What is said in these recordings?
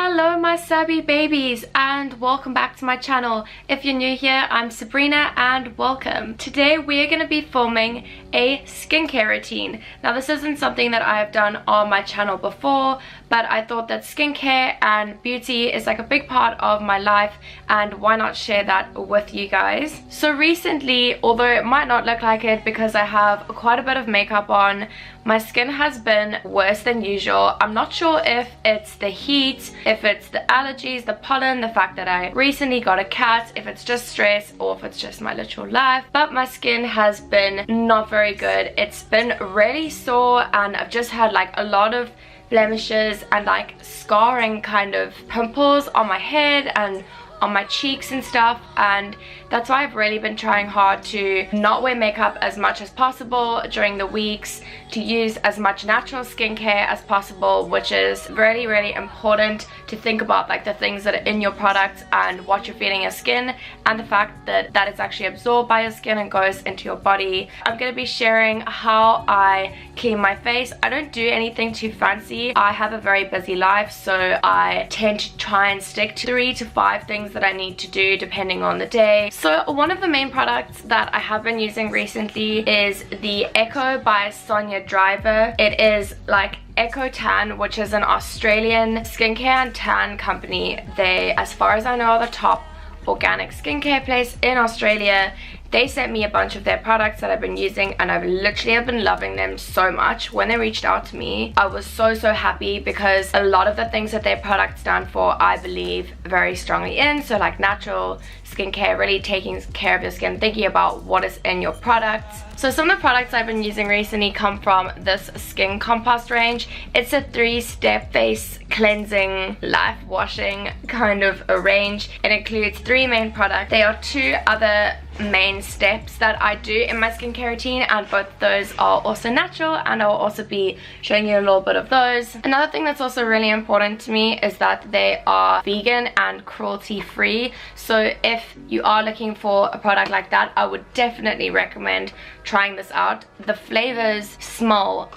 Hello my Sabby babies and welcome back to my channel. If you're new here, I'm Sabrina and welcome. Today we are going to be filming a skincare routine. Now this isn't something that I have done on my channel before, but I thought that skincare and beauty is like a big part of my life and why not share that with you guys. So recently, although it might not look like it because I have quite a bit of makeup on, my skin has been worse than usual. I'm not sure if it's the heat, if it's the allergies, the pollen, the fact that I recently got a cat, if it's just stress or if it's just my literal life, but my skin has been not very good. It's been really sore and I've just had like a lot of blemishes and like scarring kind of pimples on my head and on my cheeks and stuff, and that's why I've really been trying hard to not wear makeup as much as possible during the weeks, to use as much natural skincare as possible, which is really important to think about, like the things that are in your products and what you're feeding your skin and the fact that it's actually absorbed by your skin and goes into your body. I'm going to be sharing how I clean my face. I don't do anything too fancy. I have a very busy life, so I tend to try and stick to 3 to 5 things that I need to do depending on the day. So one of the main products that I have been using recently is the Eco By Sonya Driver. It is like Eco Tan, which is an Australian skincare and tan company. They, as far as I know, are the top organic skincare place in Australia. They sent me a bunch of their products that I've been using and I've literally been loving them so much. When they reached out to me, I was so happy because a lot of the things that their products stand for I believe very strongly in. So like natural skincare, really taking care of your skin, thinking about what is in your products. So some of the products I've been using recently come from this Skin Compost range. It's a 3-step face cleansing, life washing kind of a range. It includes 3 main products. There are 2 other main steps that I do in my skincare routine, and both those are also natural, and I'll also be showing you a little bit of those. Another thing that's also really important to me is that they are vegan and cruelty free. So if you are looking for a product like that, I would definitely recommend trying this out. The flavors smell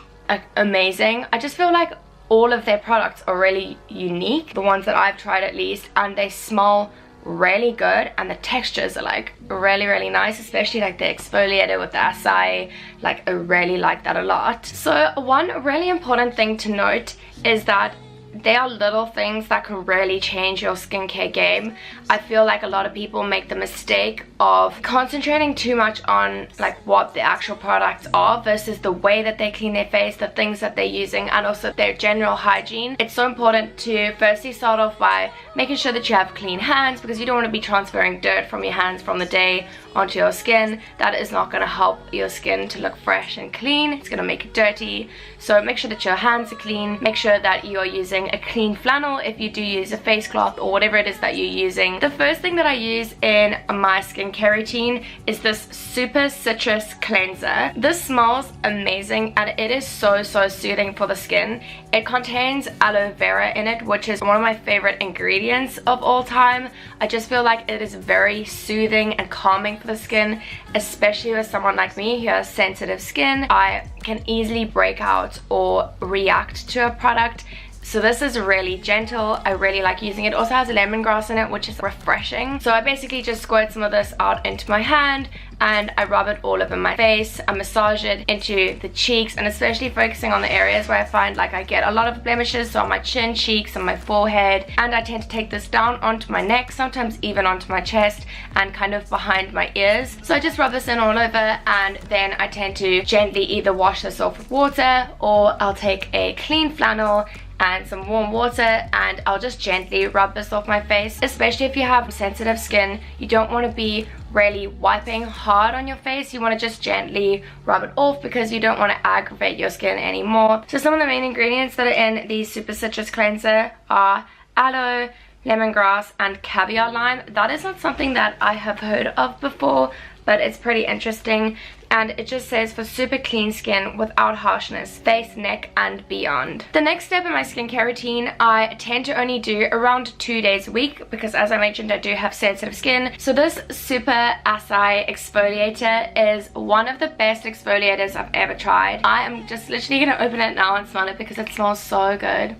amazing. I just feel like all of their products are really unique, the ones that I've tried at least, and they smell really good, and the textures are like really nice, especially like the exfoliator with the Acai. Like I really like that a lot. So one really important thing to note is that they are little things that can really change your skincare game. I feel like a lot of people make the mistake of concentrating too much on like what the actual products are versus the way that they clean their face, the things that they're using, and also their general hygiene. It's so important to firstly start off by making sure that you have clean hands, because you don't want to be transferring dirt from your hands from the day onto your skin. That is not going to help your skin to look fresh and clean. It's going to make it dirty. So make sure that your hands are clean. Make sure that you are using a clean flannel if you do use a face cloth or whatever it is that you're using. The first thing that I use in my skincare routine is this super citrus cleanser. This smells amazing and it is so soothing for the skin. It contains aloe vera in it, which is one of my favorite ingredients of all time. I just feel like it is very soothing and calming for the skin, especially with someone like me who has sensitive skin. I can easily break out or react to a product. So this is really gentle. I really like using it. It also has lemongrass in it, which is refreshing. So I basically just squirt some of this out into my hand and I rub it all over my face. I massage it into the cheeks, and especially focusing on the areas where I find like I get a lot of blemishes, so on my chin, cheeks, and my forehead. And I tend to take this down onto my neck, sometimes even onto my chest and kind of behind my ears. So I just rub this in all over, and then I tend to gently either wash this off with water, or I'll take a clean flannel and some warm water and I'll just gently rub this off my face. Especially if you have sensitive skin, you don't want to be really wiping hard on your face. You want to just gently rub it off because you don't want to aggravate your skin anymore. So some of the main ingredients that are in the Super Citrus Cleanser are aloe, lemongrass, and caviar lime. That is not something that I have heard of before, but it's pretty interesting. And it just says for super clean skin without harshness, face, neck, and beyond. The next step in my skincare routine, I tend to only do around 2 days a week because, as I mentioned, I do have sensitive skin. So this Super Acai Exfoliator is one of the best exfoliators I've ever tried. I am just literally gonna open it now and smell it because it smells so good.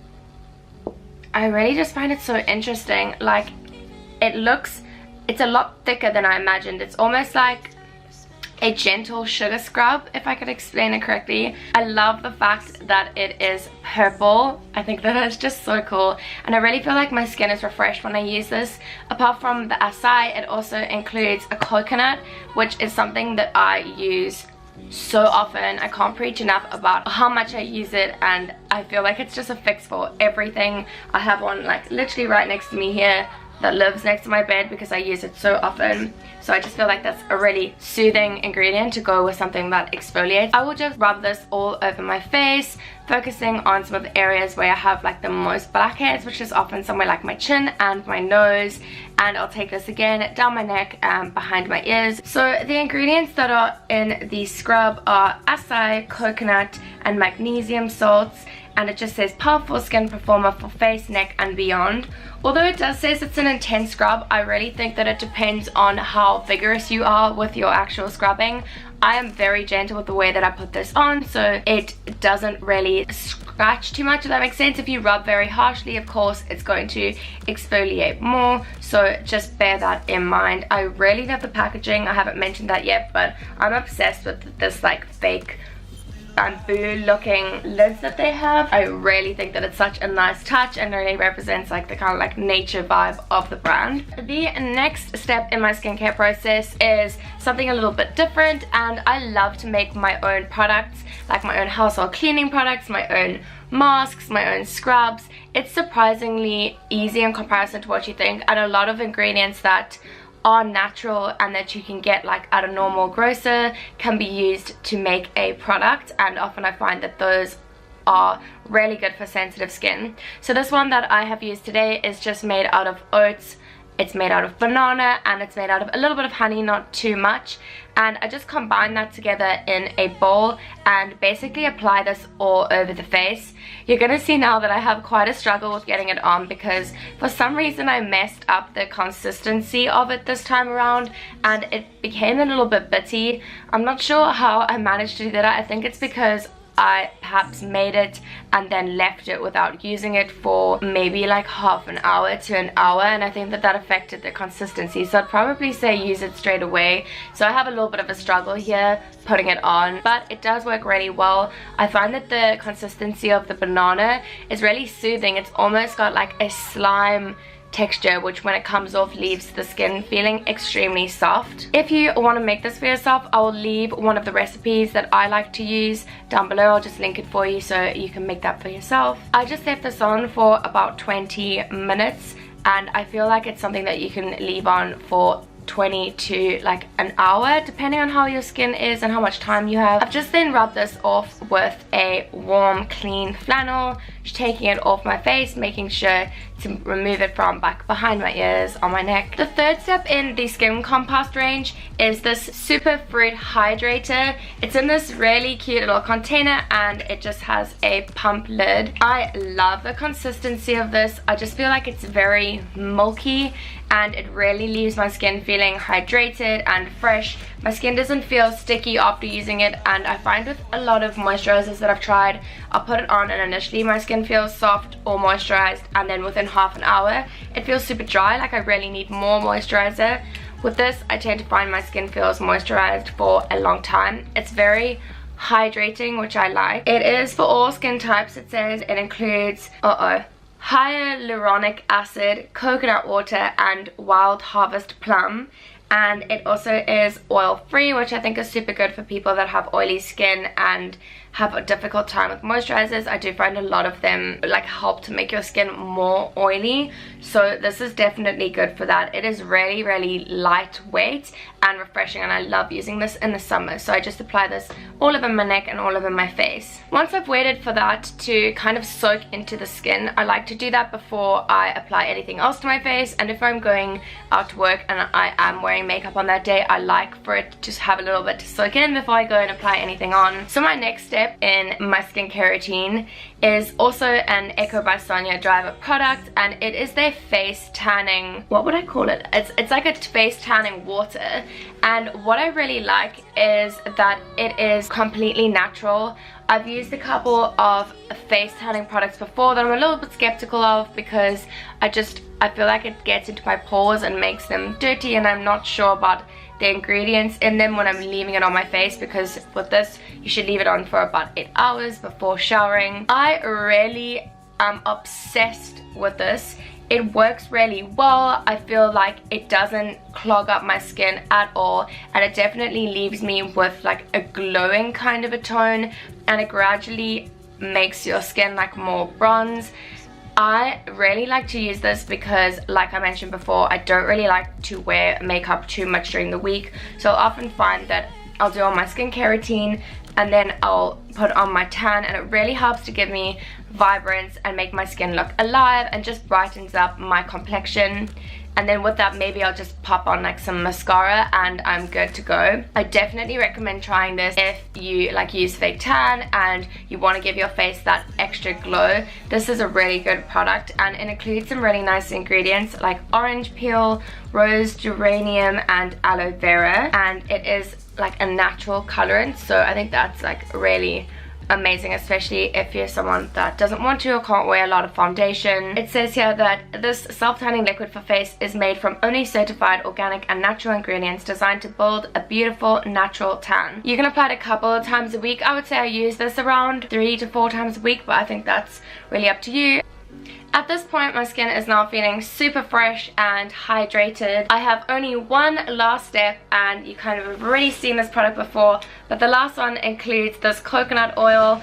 I really just find it so interesting. Like, it's a lot thicker than I imagined. It's almost like a gentle sugar scrub, if I could explain it correctly. I love the fact that it is purple. I think that is just so cool, and I really feel like my skin is refreshed when I use this. Apart from the acai, it also includes a coconut, which is something that I use so often. I can't preach enough about how much I use it, and I feel like it's just a fix for everything. I have one like literally right next to me here that lives next to my bed because I use it so often. So I just feel like that's a really soothing ingredient to go with something that exfoliates. I will just rub this all over my face, focusing on some of the areas where I have like the most blackheads, which is often somewhere like my chin and my nose. And I'll take this again down my neck and behind my ears. So the ingredients that are in the scrub are acai, coconut, and magnesium salts. And it just says powerful skin performer for face, neck, and beyond. Although it does say it's an intense scrub, I really think that it depends on how vigorous you are with your actual scrubbing. I am very gentle with the way that I put this on, so it doesn't really scratch too much, if that makes sense. If you rub very harshly, of course, it's going to exfoliate more, so just bear that in mind. I really love the packaging. I haven't mentioned that yet, but I'm obsessed with this like fake bamboo looking lids that they have. I really think that it's such a nice touch and really represents like the kind of like nature vibe of the brand. The next step in my skincare process is something a little bit different, and I love to make my own products, like my own household cleaning products, my own masks, my own scrubs. It's surprisingly easy in comparison to what you think, and a lot of ingredients that are natural and that you can get like at a normal grocer can be used to make a product, and often I find that those are really good for sensitive skin. So this one that I have used today is just made out of oats, it's made out of banana, and it's made out of a little bit of honey, not too much. And I just combine that together in a bowl and basically apply this all over the face. You're gonna see now that I have quite a struggle with getting it on because for some reason I messed up the consistency of it this time around and it became a little bit bitty. I'm not sure how I managed to do that. I think it's because I perhaps made it and then left it without using it for maybe like half an hour to an hour, and I think that affected the consistency. So I'd probably say use it straight away. So I have a little bit of a struggle here putting it on, but it does work really well. I find that the consistency of the banana is really soothing. It's almost got like a slime texture, which when it comes off leaves the skin feeling extremely soft. If you want to make this for yourself, I will leave one of the recipes that I like to use down below. I'll just link it for you so you can make that for yourself. I just left this on for about 20 minutes and I feel like it's something that you can leave on for 20 to like an hour depending on how your skin is and how much time you have. I've just then rubbed this off with a warm clean flannel, just taking it off my face, making sure to remove it from back behind my ears, on my neck. The third step in the Skin Compass range is this Super Fruit Hydrator. It's in this really cute little container and it just has a pump lid. I love the consistency of this. I just feel like it's very milky and it really leaves my skin feeling hydrated and fresh. My skin doesn't feel sticky after using it, and I find with a lot of moisturizers that I've tried, I'll put it on and initially my skin feels soft or moisturized, and then within half an hour it feels super dry, like I really need more moisturizer. With this, I tend to find my skin feels moisturized for a long time. It's very hydrating, which I like. It is for all skin types. It says it includes hyaluronic acid, coconut water, and wild harvest plum. And it also is oil free, which I think is super good for people that have oily skin and have a difficult time with moisturizers. I do find a lot of them like help to make your skin more oily, so this is definitely good for that. It is really, really lightweight and refreshing, and I love using this in the summer. So I just apply this all over my neck and all over my face. Once I've waited for that to kind of soak into the skin, I like to do that before I apply anything else to my face. And if I'm going out to work and I am wearing makeup on that day, I like for it to just have a little bit to soak in before I go and apply anything on. So my next step step in my skincare routine is also an Eco By Sonya Driver product, and it is their face tanning, what would I call it? It's like a face tanning water, and what I really like is that it is completely natural. I've used a couple of face tanning products before that I'm a little bit skeptical of because I feel like it gets into my pores and makes them dirty, and I'm not sure about the ingredients in them when I'm leaving it on my face, because with this you should leave it on for about 8 hours before showering. I really am obsessed with this. It works really well. I feel like it doesn't clog up my skin at all, and it definitely leaves me with like a glowing kind of a tone, and it gradually makes your skin like more bronze. I really like to use this because, like I mentioned before, I don't really like to wear makeup too much during the week, so I often find that I'll do all my skincare routine and then I'll put on my tan, and it really helps to give me vibrance and make my skin look alive and just brightens up my complexion. And then with that, maybe I'll just pop on like some mascara and I'm good to go. I definitely recommend trying this if you like use fake tan and you want to give your face that extra glow. This is a really good product, and it includes some really nice ingredients like orange peel, rose geranium and aloe vera, and it is like a natural colorant, so I think that's like really amazing, especially if you're someone that doesn't want to or can't wear a lot of foundation. It says here that this self-tanning liquid for face is made from only certified organic and natural ingredients designed to build a beautiful natural tan. You can apply it a couple of times a week. I would say I use this around 3 to 4 times a week, but I think that's really up to you. At this point, my skin is now feeling super fresh and hydrated. I have only one last step, and you kind of have already seen this product before, but the last one includes this coconut oil.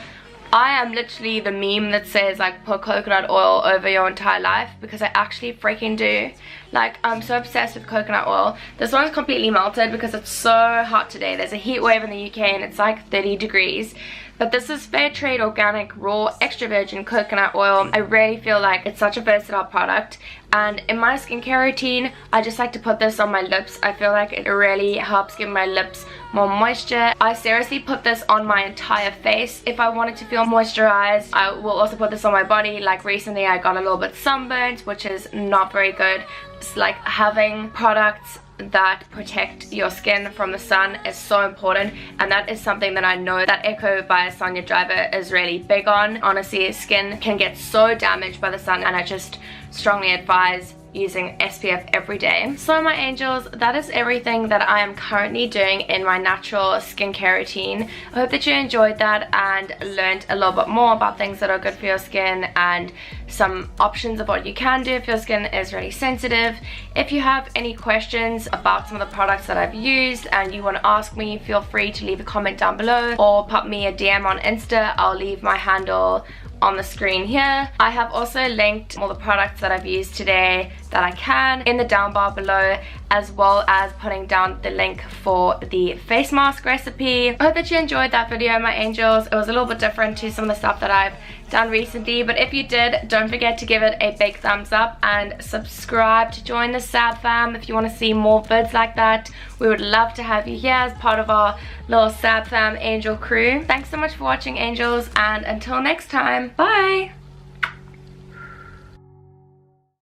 I am literally the meme that says like put coconut oil over your entire life, because I actually freaking do. Like, I'm so obsessed with coconut oil. This one's completely melted because it's so hot today. There's a heat wave in the UK and it's like 30 degrees. But this is fair trade, organic, raw, extra virgin coconut oil. I really feel like it's such a versatile product. And in my skincare routine, I just like to put this on my lips. I feel like it really helps give my lips more moisture. I seriously put this on my entire face if I wanted to feel moisturized. I will also put this on my body. Like recently I got a little bit sunburned, which is not very good. It's like having products that protect your skin from the sun is so important, and that is something that I know that Eco by Sonya Driver is really big on. Honestly, skin can get so damaged by the sun, and I just strongly advise using SPF every day. So my angels, that is everything that I am currently doing in my natural skincare routine. I hope that you enjoyed that and learned a little bit more about things that are good for your skin and some options of what you can do if your skin is really sensitive. If you have any questions about some of the products that I've used and you want to ask me, feel free to leave a comment down below or pop me a DM on Insta. I'll leave my handle on the screen here. I have also linked all the products that I've used today that I can in the down bar below, as well as putting down the link for the face mask recipe. I hope that you enjoyed that video, my angels. It was a little bit different to some of the stuff that I've done recently, but if you did, don't forget to give it a big thumbs up and subscribe to join the Sab fam if you want to see more vids like that. We would love to have you here as part of our little Sab fam angel crew. Thanks so much for watching, angels, and until next time, bye.